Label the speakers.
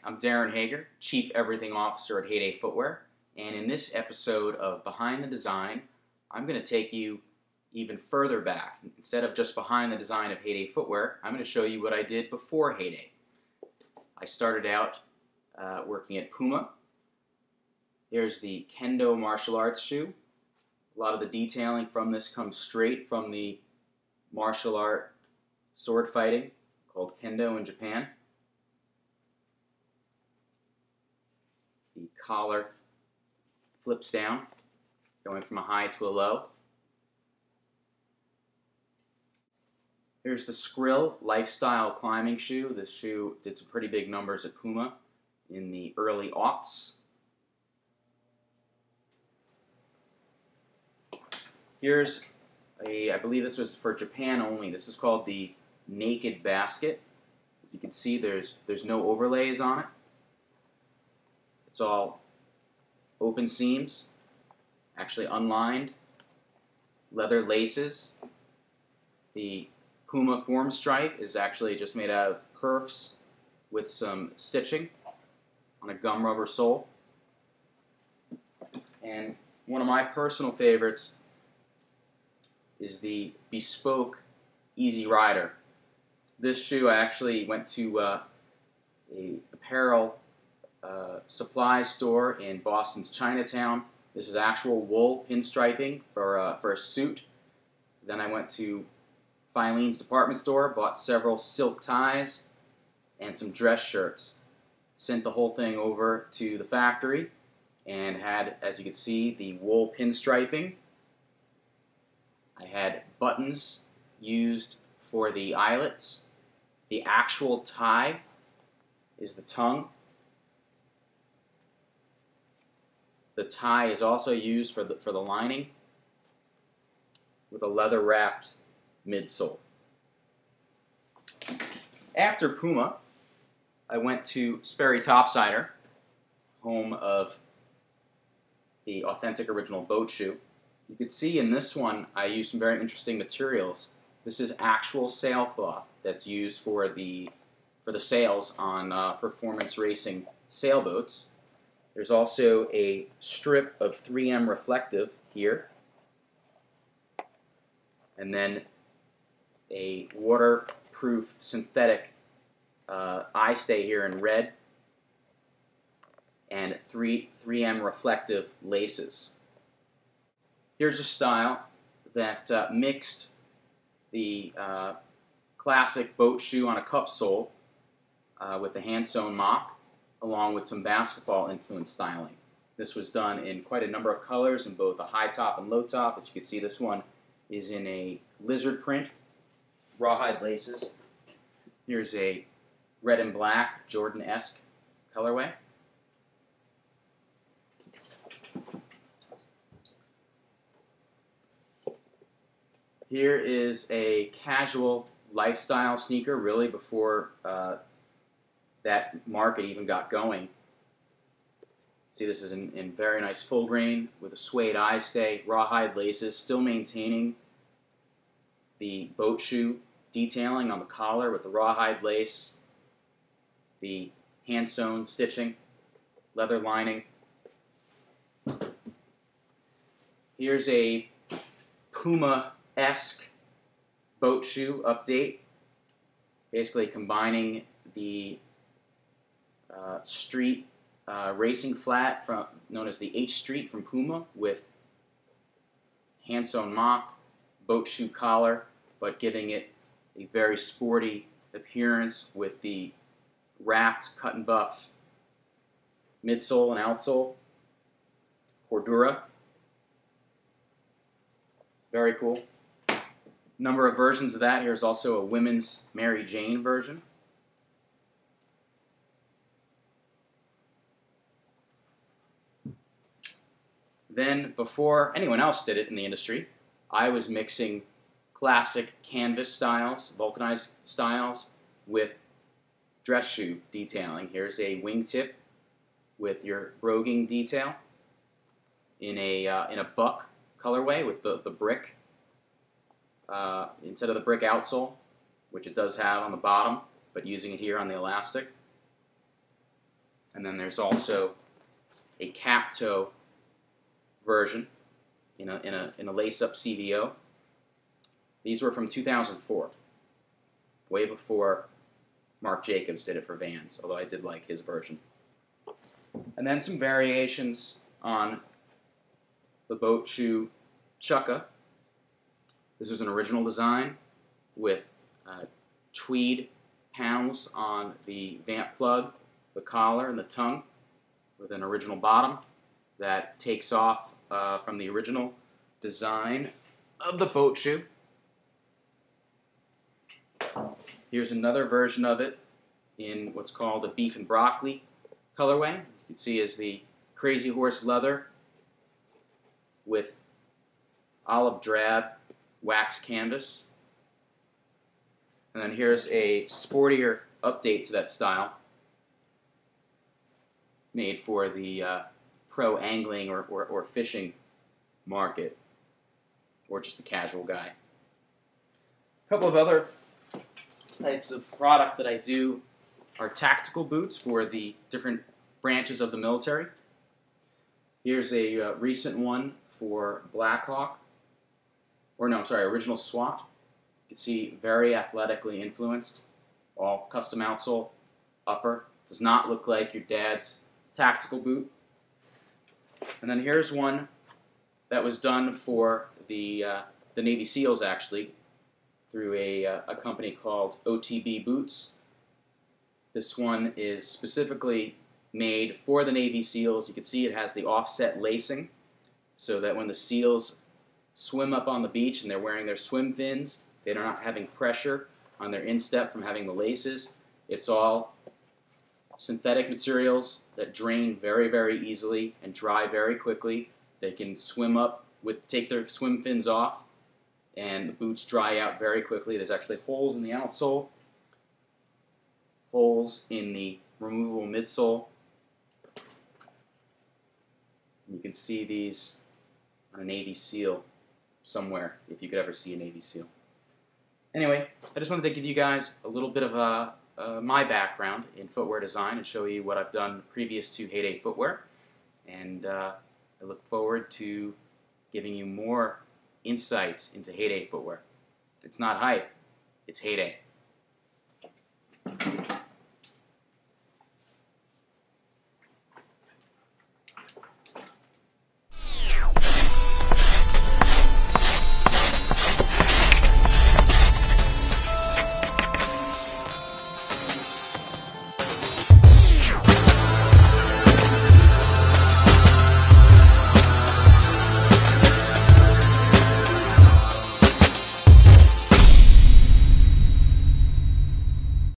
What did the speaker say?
Speaker 1: I'm Darin Hager, Chief Everything Officer at Heyday Footwear, and in this episode of Behind the Design, I'm going to take you even further back. Instead of just behind the design of Heyday Footwear, I'm going to show you what I did before Heyday. I started out working at Puma. Here's the Kendo martial arts shoe. A lot of the detailing from this comes straight from the martial art sword fighting called Kendo in Japan. The collar flips down, going from a high to a low. Here's the Skrill lifestyle climbing shoe. This shoe did some pretty big numbers at Puma in the early aughts. Here's I believe this was for Japan only. This is called the Naked Basket. As you can see, there's no overlays on it. It's all open seams, actually unlined, leather laces. The Puma form stripe is actually just made out of perfs with some stitching on a gum rubber sole. And one of my personal favorites is the bespoke Easy Rider. This shoe, I actually went to a apparel supply store in Boston's Chinatown. This is actual wool pinstriping for a suit. Then I went to Filene's department store, bought several silk ties and some dress shirts. Sent the whole thing over to the factory and had, as you can see, the wool pinstriping. I had buttons used for the eyelets. The actual tie is the tongue. The tie is also used for the lining with a leather-wrapped midsole. After Puma, I went to Sperry Top-Sider, home of the authentic original boat shoe. You can see in this one I used some very interesting materials. This is actual sailcloth that's used for the sails on performance racing sailboats. There's also a strip of 3M reflective here, and then a waterproof synthetic eye stay here in red, and 3M reflective laces. Here's a style that mixed the classic boat shoe on a cup sole with the hand-sewn mock, along with some basketball influence styling. This was done in quite a number of colors in both a high top and low top. As you can see, this one is in a lizard print, rawhide laces. Here's a red and black Jordan-esque colorway. Here is a casual lifestyle sneaker, really before that market even got going. See, this is in very nice full grain with a suede eye stay, rawhide laces, still maintaining the boat shoe detailing on the collar with the rawhide lace, the hand-sewn stitching, leather lining. Here's a Puma-esque boat shoe update, basically combining the street racing flat known as the H Street from Puma with hand-sewn mock, boat shoe collar, but giving it a very sporty appearance with the wrapped cut and buff midsole and outsole, Cordura. Very cool. Number of versions of that. Here's also a women's Mary Jane version. Then, before anyone else did it in the industry, I was mixing classic canvas styles, vulcanized styles, with dress shoe detailing. Here's a wingtip with your broguing detail in a buck colorway with the brick instead of the brick outsole, which it does have on the bottom, but using it here on the elastic. And then there's also a cap toe version in a lace-up CVO. These were from 2004, way before Marc Jacobs did it for Vans, although I did like his version. And then some variations on the boat shoe Chukka. This was an original design with tweed panels on the vamp plug, the collar, and the tongue, with an original bottom that takes off from the original design of the boat shoe. Here's another version of it in what's called a beef and broccoli colorway. You can see is the Crazy Horse leather with olive drab wax canvas. And then here's a sportier update to that style made for the pro angling or fishing market, or just the casual guy. A couple of other types of product that I do are tactical boots for the different branches of the military. Here's a recent one for Blackhawk, original SWAT. You can see very athletically influenced, all custom outsole, upper. Does not look like your dad's tactical boot. And then here's one that was done for the Navy SEALs, actually, through a company called OTB Boots. This one is specifically made for the Navy SEALs. You can see it has the offset lacing, so that when the SEALs swim up on the beach and they're wearing their swim fins, they're not having pressure on their instep from having the laces. It's all synthetic materials that drain very, very easily and dry very quickly. They can swim up take their swim fins off, and the boots dry out very quickly. There's actually holes in the outsole, holes in the removable midsole. You can see these on a Navy SEAL somewhere, if you could ever see a Navy SEAL. Anyway, I just wanted to give you guys a little bit of my background in footwear design and show you what I've done previous to Heyday Footwear. And I look forward to giving you more insights into Heyday Footwear. It's not hype, it's Heyday.